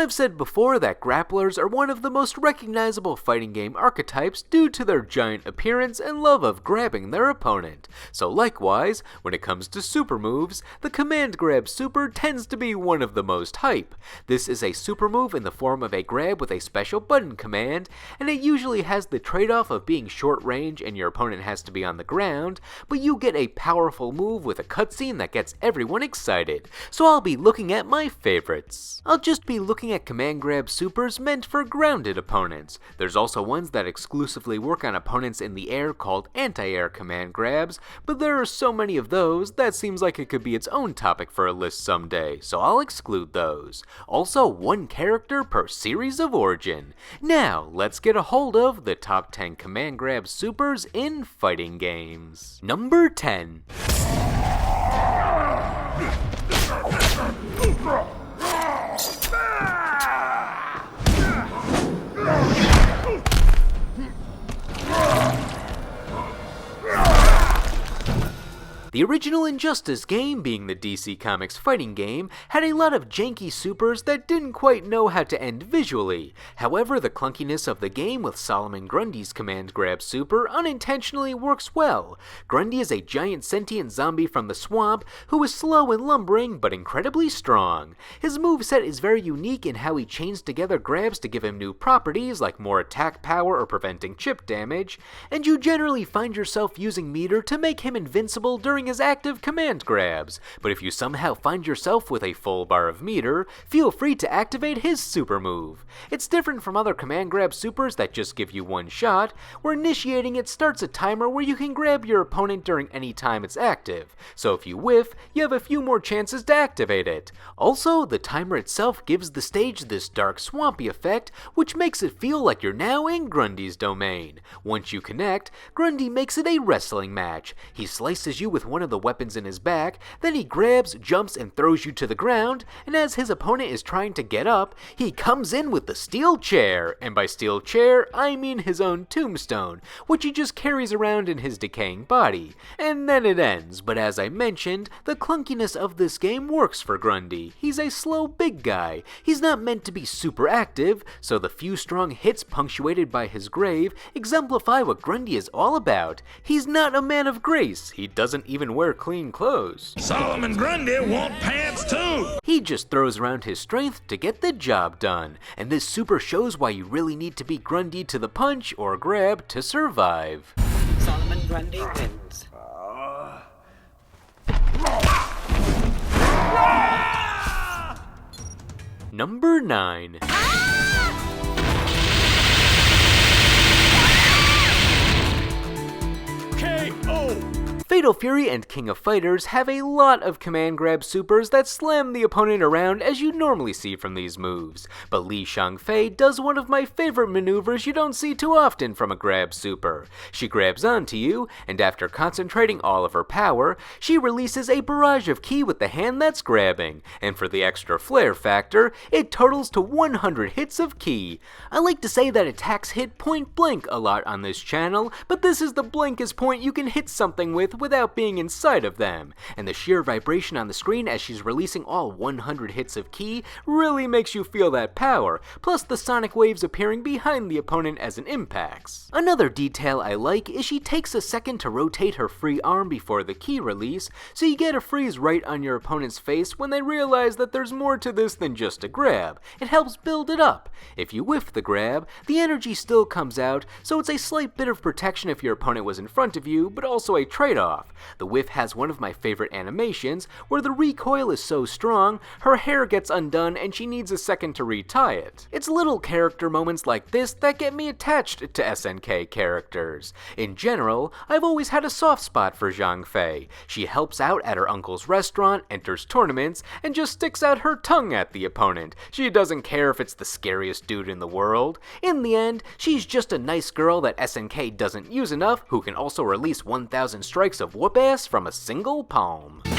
I've said before that grapplers are one of the most recognizable fighting game archetypes due to their giant appearance and love of grabbing their opponent. So likewise, when it comes to super moves, the command grab super tends to be one of the most hype. This is a super move in the form of a grab with a special button command, and it usually has the trade-off of being short range and your opponent has to be on the ground, but you get a powerful move with a cutscene that gets everyone excited. So I'll be looking at my favorites. I'll just be looking at command grab supers meant for grounded opponents. There's also ones that exclusively work on opponents in the air called anti-air command grabs, but there are so many of those that seems like it could be its own topic for a list someday, so I'll exclude those. Also, one character per series of origin. Now, let's get a hold of the top 10 command grab supers in fighting games. Number 10. The original Injustice game, being the DC Comics fighting game, had a lot of janky supers that didn't quite know how to end visually. However, the clunkiness of the game with Solomon Grundy's command grab super unintentionally works well. Grundy is a giant sentient zombie from the swamp who is slow and lumbering but incredibly strong. His moveset is very unique in how he chains together grabs to give him new properties like more attack power or preventing chip damage, and you generally find yourself using meter to make him invincible during his active command grabs, but if you somehow find yourself with a full bar of meter, feel free to activate his super move. It's different from other command grab supers that just give you one shot, where initiating it starts a timer where you can grab your opponent during any time it's active, so if you whiff, you have a few more chances to activate it. Also, the timer itself gives the stage this dark swampy effect, which makes it feel like you're now in Grundy's domain. Once you connect, Grundy makes it a wrestling match. He slices you with one of the weapons in his back, then he grabs, jumps, and throws you to the ground, and as his opponent is trying to get up, he comes in with the steel chair, and by steel chair, I mean his own tombstone, which he just carries around in his decaying body. And then it ends, but as I mentioned, the clunkiness of this game works for Grundy. He's a slow big guy. He's not meant to be super active, so the few strong hits punctuated by his grave exemplify what Grundy is all about. He's not a man of grace. He doesn't even wear clean clothes. Solomon Grundy want pants too! He just throws around his strength to get the job done, and this super shows why you really need to be Grundy to the punch or grab to survive. Solomon Grundy wins. Number 9. KO! Fatal Fury and King of Fighters have a lot of command grab supers that slam the opponent around as you normally see from these moves, but Li Shangfei does one of my favorite maneuvers you don't see too often from a grab super. She grabs onto you, and after concentrating all of her power, she releases a barrage of ki with the hand that's grabbing, and for the extra flair factor, it totals to 100 hits of ki. I like to say that attacks hit point blank a lot on this channel, but this is the blankest point you can hit something with without being inside of them, and the sheer vibration on the screen as she's releasing all 100 hits of ki really makes you feel that power, plus the sonic waves appearing behind the opponent as it impacts. Another detail I like is she takes a second to rotate her free arm before the ki release, so you get a freeze right on your opponent's face when they realize that there's more to this than just a grab. It helps build it up. If you whiff the grab, the energy still comes out, so it's a slight bit of protection if your opponent was in front of you, but also a trade-off. The whiff has one of my favorite animations, where the recoil is so strong, her hair gets undone and she needs a second to retie it. It's little character moments like this that get me attached to SNK characters. In general, I've always had a soft spot for Zhang Fei. She helps out at her uncle's restaurant, enters tournaments, and just sticks out her tongue at the opponent. She doesn't care if it's the scariest dude in the world. In the end, she's just a nice girl that SNK doesn't use enough, who can also release 1,000 strikes of whoop ass from a single palm. KO!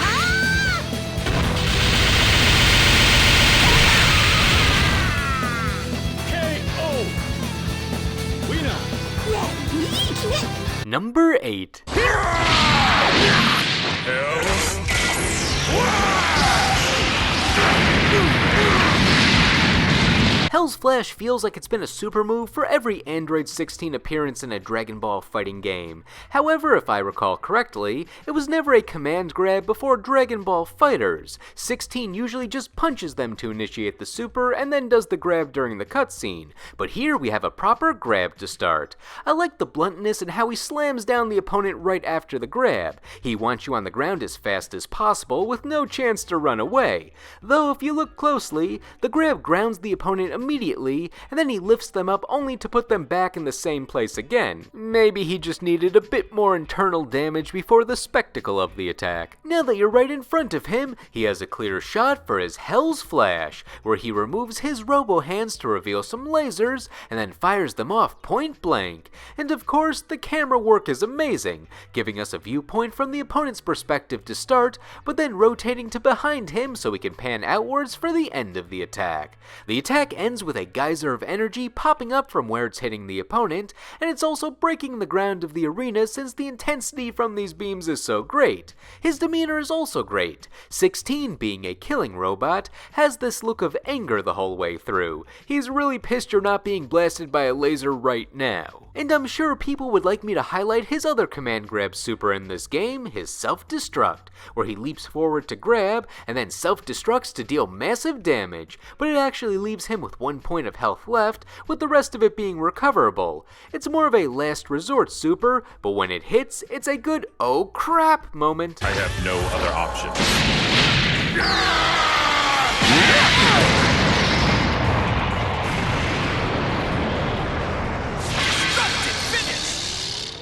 Winner! Number 8. Hell's Flash feels like it's been a super move for every Android 16 appearance in a Dragon Ball fighting game. However, if I recall correctly, it was never a command grab before Dragon Ball FighterZ. 16 usually just punches them to initiate the super and then does the grab during the cutscene, but here we have a proper grab to start. I like the bluntness and how he slams down the opponent right after the grab. He wants you on the ground as fast as possible with no chance to run away. Though if you look closely, the grab grounds the opponent immediately, and then he lifts them up only to put them back in the same place again. Maybe he just needed a bit more internal damage before the spectacle of the attack. Now that you're right in front of him, he has a clear shot for his Hell's Flash, where he removes his robo hands to reveal some lasers, and then fires them off point blank. And of course, the camera work is amazing, giving us a viewpoint from the opponent's perspective to start, but then rotating to behind him so we can pan outwards for the end of the attack. The attack ends with a geyser of energy popping up from where it's hitting the opponent, and it's also breaking the ground of the arena since the intensity from these beams is so great. His demeanor is also great. 16, being a killing robot, has this look of anger the whole way through. He's really pissed you're not being blasted by a laser right now. And I'm sure people would like me to highlight his other command grab super in this game, his self-destruct, where he leaps forward to grab and then self-destructs to deal massive damage, but it actually leaves him with 1 point of health left, with the rest of it being recoverable. It's more of a last resort super, but when it hits, it's a good oh crap moment. I have no other option.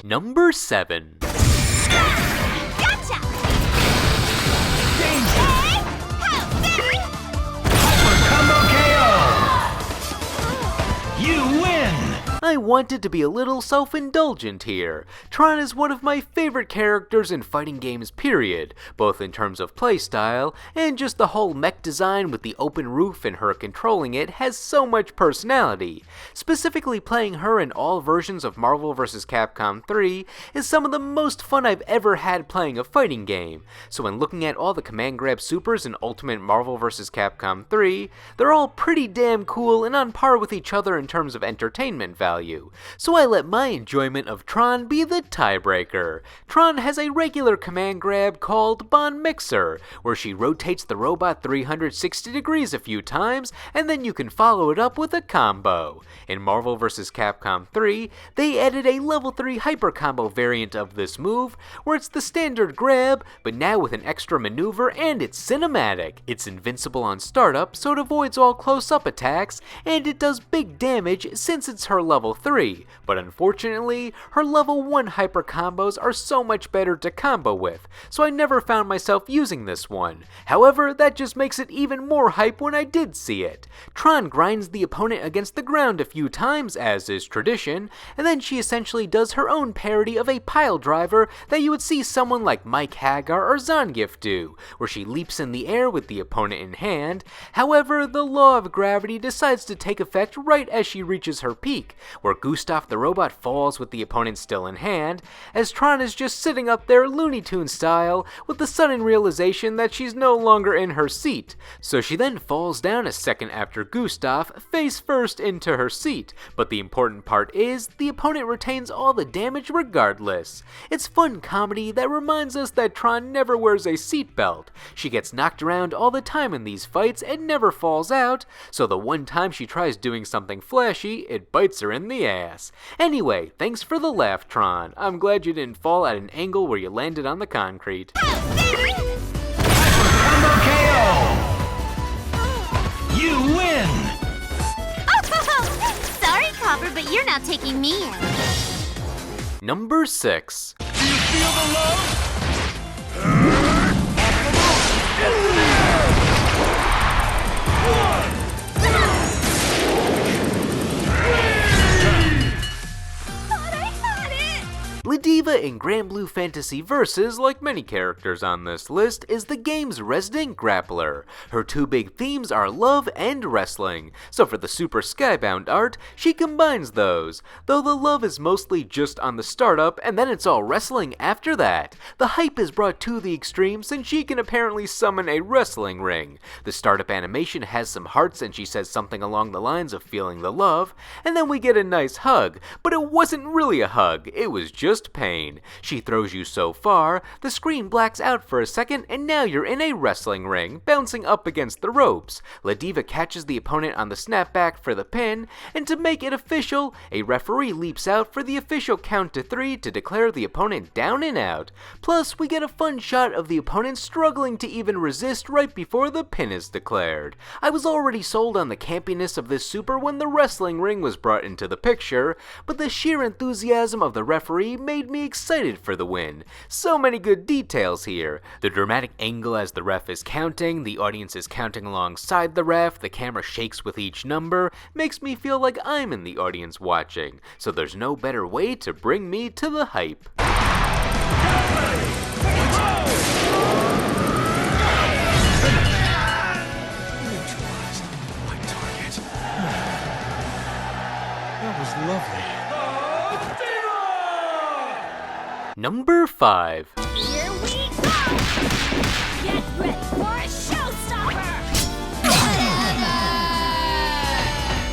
Number 7. Gotcha! Danger! Hey! Combo KO! You win! I wanted to be a little self-indulgent here. Tron is one of my favorite characters in fighting games period, both in terms of playstyle, and just the whole mech design with the open roof and her controlling it has so much personality. Specifically playing her in all versions of Marvel vs. Capcom 3 is some of the most fun I've ever had playing a fighting game, so when looking at all the command grab supers in Ultimate Marvel vs. Capcom 3, they're all pretty damn cool and on par with each other in terms of entertainment value. So I let my enjoyment of Tron be the tiebreaker. Tron has a regular command grab called Bond Mixer, where she rotates the robot 360 degrees a few times, and then you can follow it up with a combo. In Marvel vs. Capcom 3, they added a level 3 hyper combo variant of this move, where it's the standard grab, but now with an extra maneuver and it's cinematic. It's invincible on startup, so it avoids all close-up attacks, and it does big damage since it's her level 3, but unfortunately, her level 1 hyper combos are so much better to combo with, so I never found myself using this one. However, that just makes it even more hype when I did see it. Tron grinds the opponent against the ground a few times, as is tradition, and then she essentially does her own parody of a pile driver that you would see someone like Mike Hagar or Zangief do, where she leaps in the air with the opponent in hand. However, the law of gravity decides to take effect right as she reaches her peak, where Gustav the robot falls with the opponent still in hand, as Tron is just sitting up there Looney Tunes style with the sudden realization that she's no longer in her seat. So she then falls down a second after Gustav, face first into her seat, but the important part is the opponent retains all the damage regardless. It's fun comedy that reminds us that Tron never wears a seatbelt. She gets knocked around all the time in these fights and never falls out, so the one time she tries doing something flashy, it bites her in the ass. Anyway, thanks for the laugh, Tron. I'm glad you didn't fall at an angle where you landed on the concrete. Combo KO! You win! Sorry, Copper, but you're not taking me in. Number 6. Do you feel the love? I got it! Ladiva Ladiva in Grand Blue Fantasy Versus, like many characters on this list, is the game's resident grappler. Her two big themes are love and wrestling, so for the Super Skybound art, she combines those, though the love is mostly just on the startup and then it's all wrestling after that. The hype is brought to the extreme since she can apparently summon a wrestling ring. The startup animation has some hearts and she says something along the lines of feeling the love, and then we get a nice hug, but it wasn't really a hug, it was just pain. She throws you so far, the screen blacks out for a second and now you're in a wrestling ring, bouncing up against the ropes. Ladiva catches the opponent on the snapback for the pin, and to make it official, a referee leaps out for the official count to 3 to declare the opponent down and out. Plus, we get a fun shot of the opponent struggling to even resist right before the pin is declared. I was already sold on the campiness of this super when the wrestling ring was brought into the picture, but the sheer enthusiasm of the referee made me excited for the win. So many good details here. The dramatic angle as the ref is counting, the audience is counting alongside the ref, the camera shakes with each number, makes me feel like I'm in the audience watching, so there's no better way to bring me to the hype. My target. That was lovely. Number 5. Here we go! Get ready for a showstopper!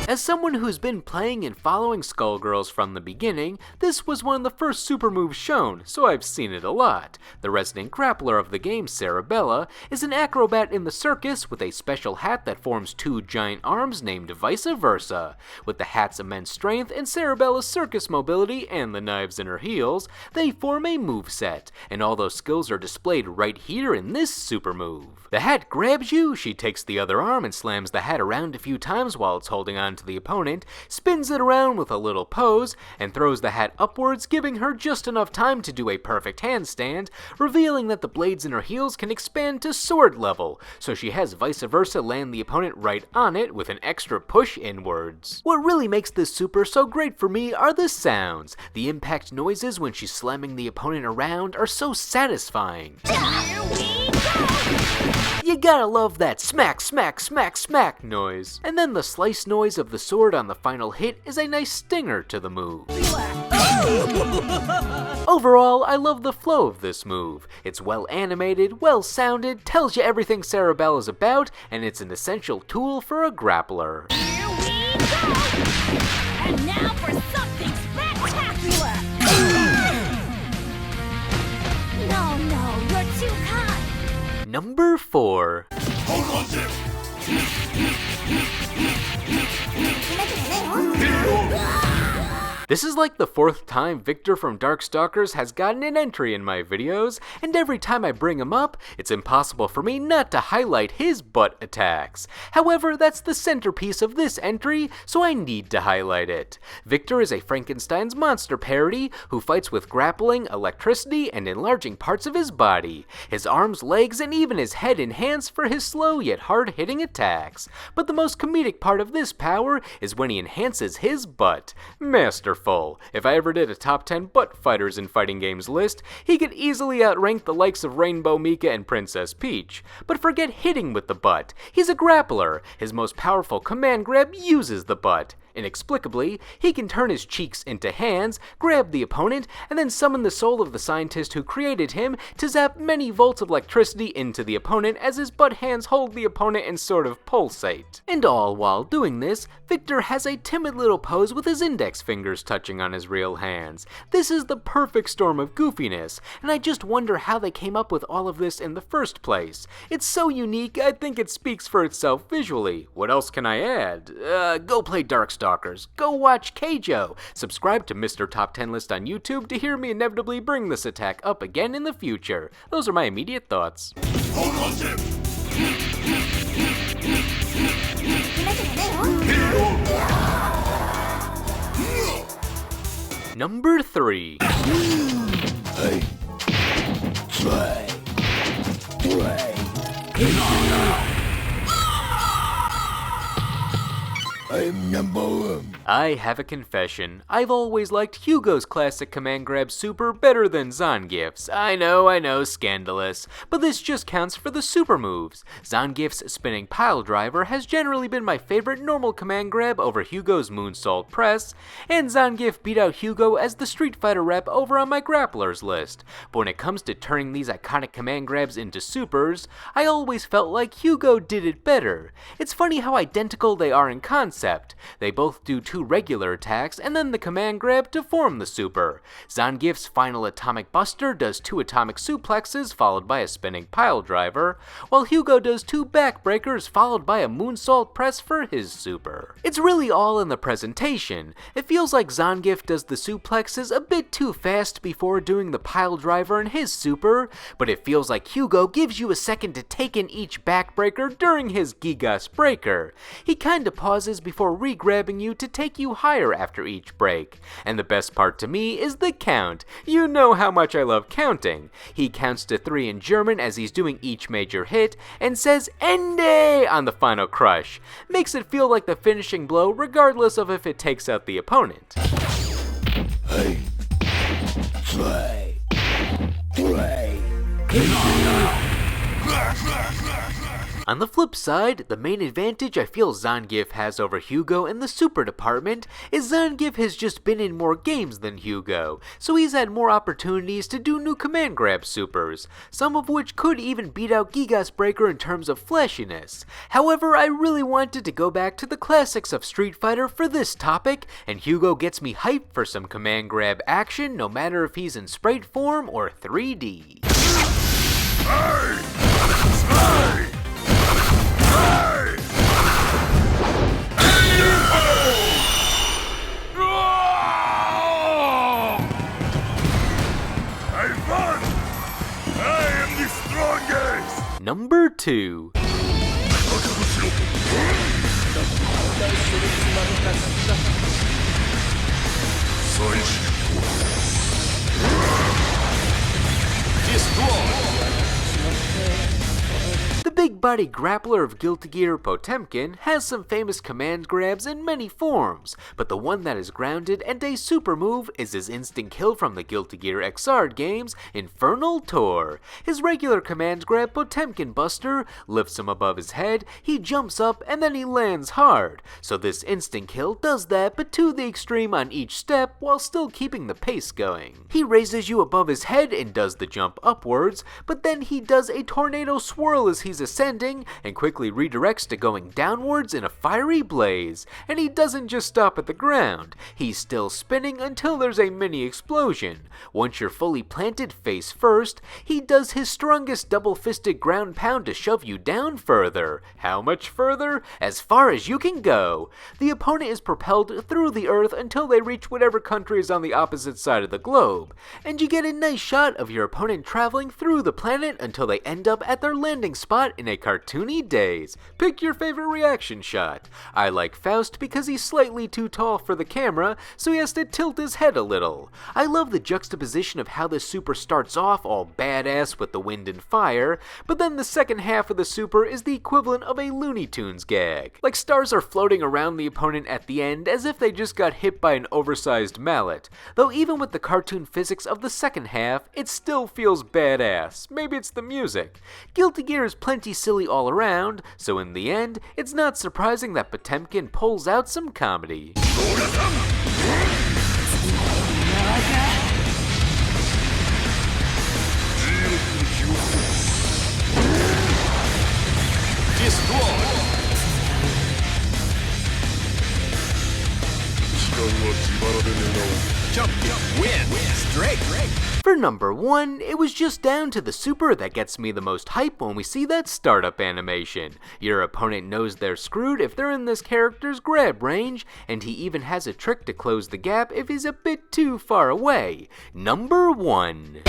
As someone who's been playing and following Skullgirls from the beginning, this was one of the first super moves shown, so I've seen it a lot. The resident grappler of the game, Cerebella, is an acrobat in the circus with a special hat that forms two giant arms named vice versa. With the hat's immense strength and Cerebella's circus mobility and the knives in her heels, they form a moveset, and all those skills are displayed right here in this super move. The hat grabs you, she takes the other arm and slams the hat around a few times while it's holding on to the opponent, spins it around with a little pose, and throws the hat upwards, giving her just enough time to do a perfect handstand, revealing that the blades in her heels can expand to sword level, so she has vice versa land the opponent right on it with an extra push inwards. What really makes this super so great for me are the sounds. The impact noises when she's slamming the opponent around are so satisfying. Here we go! You gotta love that smack, smack, smack, smack noise. And then the slice noise of the sword on the final hit is a nice stinger to the move. Overall, I love the flow of this move. It's well animated, well sounded, tells you everything Cerebella is about, and it's an essential tool for a grappler. Here we go! And now for something spectacular! No, you're too kind! Number 4. This is like the 4th time Victor from Darkstalkers has gotten an entry in my videos, and every time I bring him up, it's impossible for me not to highlight his butt attacks. However, that's the centerpiece of this entry, so I need to highlight it. Victor is a Frankenstein's monster parody who fights with grappling, electricity, and enlarging parts of his body. His arms, legs, and even his head enhanced for his slow yet hard-hitting attacks. But the most comedic part of this power is when he enhances his butt. Masterful. If I ever did a top 10 butt fighters in fighting games list, he could easily outrank the likes of Rainbow Mika and Princess Peach. But forget hitting with the butt. He's a grappler. His most powerful command grab uses the butt. Inexplicably, he can turn his cheeks into hands, grab the opponent, and then summon the soul of the scientist who created him to zap many volts of electricity into the opponent as his butt hands hold the opponent and sort of pulsate. And all while doing this, Victor has a timid little pose with his index fingers touching on his real hands. This is the perfect storm of goofiness, and I just wonder how they came up with all of this in the first place. It's so unique, I think it speaks for itself visually. What else can I add? Go play Darkstalkers. Go watch Keijo. Subscribe to MrTopTenList on YouTube to hear me inevitably bring this attack up again in the future. Those are my immediate thoughts. Number 3. I'm number one. I have a confession. I've always liked Hugo's classic command grab super better than Zangief's. I know, scandalous. But this just counts for the super moves. Zangief's spinning pile driver has generally been my favorite normal command grab over Hugo's moonsault press, and Zangief beat out Hugo as the Street Fighter rep over on my grapplers list. But when it comes to turning these iconic command grabs into supers, I always felt like Hugo did it better. It's funny how identical they are in concept. They both do 2 regular attacks and then the command grab to form the super. Zangief's final atomic buster does 2 atomic suplexes followed by a spinning pile driver, while Hugo does 2 backbreakers followed by a moonsault press for his super. It's really all in the presentation. It feels like Zangief does the suplexes a bit too fast before doing the pile driver in his super, but it feels like Hugo gives you a second to take in each backbreaker during his Gigas breaker. He kinda pauses before re-grabbing you to take you higher after each break. And the best part to me is the count. You know how much I love counting. He counts to 3 in German as he's doing each major hit and says Ende on the final crush. Makes it feel like the finishing blow regardless of if it takes out the opponent. Hey, try. On the flip side, the main advantage I feel Zangief has over Hugo in the super department is Zangief has just been in more games than Hugo, so he's had more opportunities to do new command grab supers, some of which could even beat out Gigas Breaker in terms of flashiness. However, I really wanted to go back to the classics of Street Fighter for this topic, and Hugo gets me hyped for some command grab action no matter if he's in sprite form or 3D. Number 2. The big body grappler of Guilty Gear, Potemkin, has some famous command grabs in many forms, but the one that is grounded and a super move is his instant kill from the Guilty Gear XR games, Infernal Tour. His regular command grab, Potemkin Buster, lifts him above his head, he jumps up, and then he lands hard. So this instant kill does that, but to the extreme on each step while still keeping the pace going. He raises you above his head and does the jump upwards, but then he does a tornado swirl as he's ascending and quickly redirects to going downwards in a fiery blaze. And he doesn't just stop at the ground, he's still spinning until there's a mini explosion. Once you're fully planted face first, he does his strongest double-fisted ground pound to shove you down further. How much further? As far as you can go. The opponent is propelled through the earth until they reach whatever country is on the opposite side of the globe, and you get a nice shot of your opponent traveling through the planet until they end up at their landing spot in a cartoony daze. Pick your favorite reaction shot. I like Faust because he's slightly too tall for the camera, so he has to tilt his head a little. I love the juxtaposition of how this super starts off all badass with the wind and fire, but then the second half of the super is the equivalent of a Looney Tunes gag. Like stars are floating around the opponent at the end as if they just got hit by an oversized mallet. Though even with the cartoon physics of the second half, it still feels badass. Maybe it's the music. Guilty Gear is plenty silly all around, so in the end, it's not surprising that Potemkin pulls out some comedy. For number 1, it was just down to the super that gets me the most hype when we see that startup animation. Your opponent knows they're screwed if they're in this character's grab range, and he even has a trick to close the gap if he's a bit too far away. Number 1.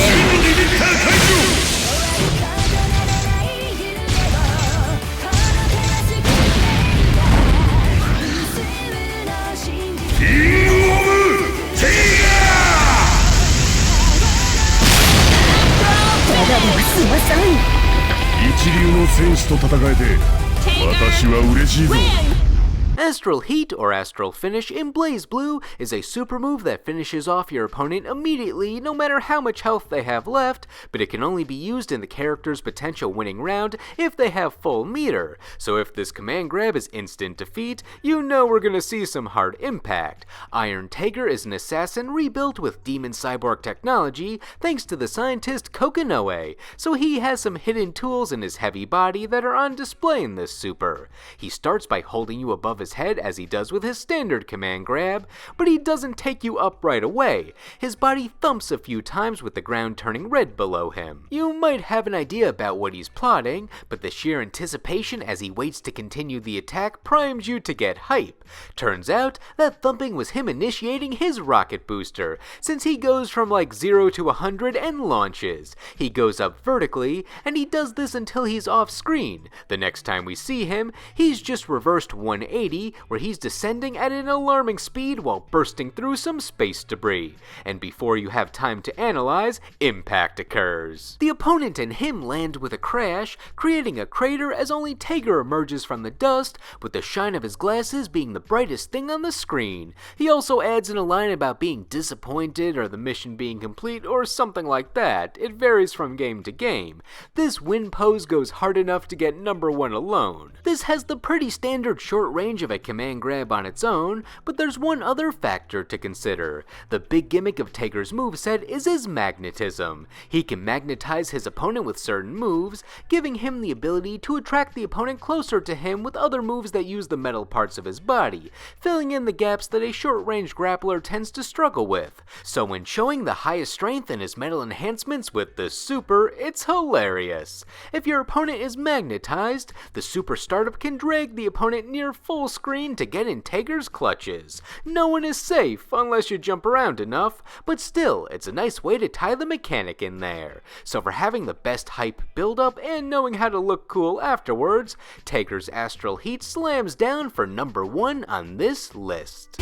Astral Heat or Astral Finish in Blaze Blue is a super move that finishes off your opponent immediately no matter how much health they have left, but it can only be used in the character's potential winning round if they have full meter. So if this command grab is instant defeat, you know we're gonna see some hard impact. Iron Tiger is an assassin rebuilt with demon cyborg technology thanks to the scientist Kokinoe, so he has some hidden tools in his heavy body that are on display in this super. He starts by holding you above his head as he does with his standard command grab, but he doesn't take you up right away. His body thumps a few times with the ground turning red below him. You might have an idea about what he's plotting, but the sheer anticipation as he waits to continue the attack primes you to get hype. Turns out that thumping was him initiating his rocket booster, since he goes from like 0 to 100 and launches. He goes up vertically, and he does this until he's off screen. The next time we see him, he's just reversed 180, where he's descending at an alarming speed while bursting through some space debris. And before you have time to analyze, impact occurs. The opponent and him land with a crash, creating a crater as only Tiger emerges from the dust, with the shine of his glasses being the brightest thing on the screen. He also adds in a line about being disappointed or the mission being complete or something like that. It varies from game to game. This win pose goes hard enough to get number 1 alone. This has the pretty standard short range of a command grab on its own, but there's one other factor to consider. The big gimmick of Tiger's moveset is his magnetism. He can magnetize his opponent with certain moves, giving him the ability to attract the opponent closer to him with other moves that use the metal parts of his body, filling in the gaps that a short-range grappler tends to struggle with. So when showing the highest strength in his metal enhancements with the super, it's hilarious. If your opponent is magnetized, the super startup can drag the opponent near full screen to get in Tiger's clutches. No one is safe unless you jump around enough, but still, it's a nice way to tie the mechanic in there. So for having the best hype build-up and knowing how to look cool afterwards, Tiger's Astral Heat slams down for number 1 on this list.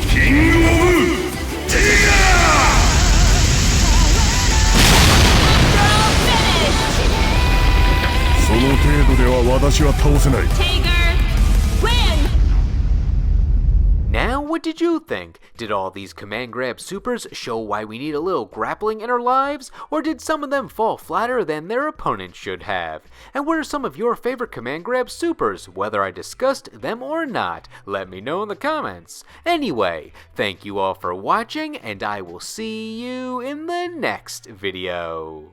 Tiger, win! Now, what did you think? Did all these command grab supers show why we need a little grappling in our lives, or did some of them fall flatter than their opponents should have? And what are some of your favorite command grab supers, whether I discussed them or not? Let me know in the comments. Anyway, thank you all for watching, and I will see you in the next video.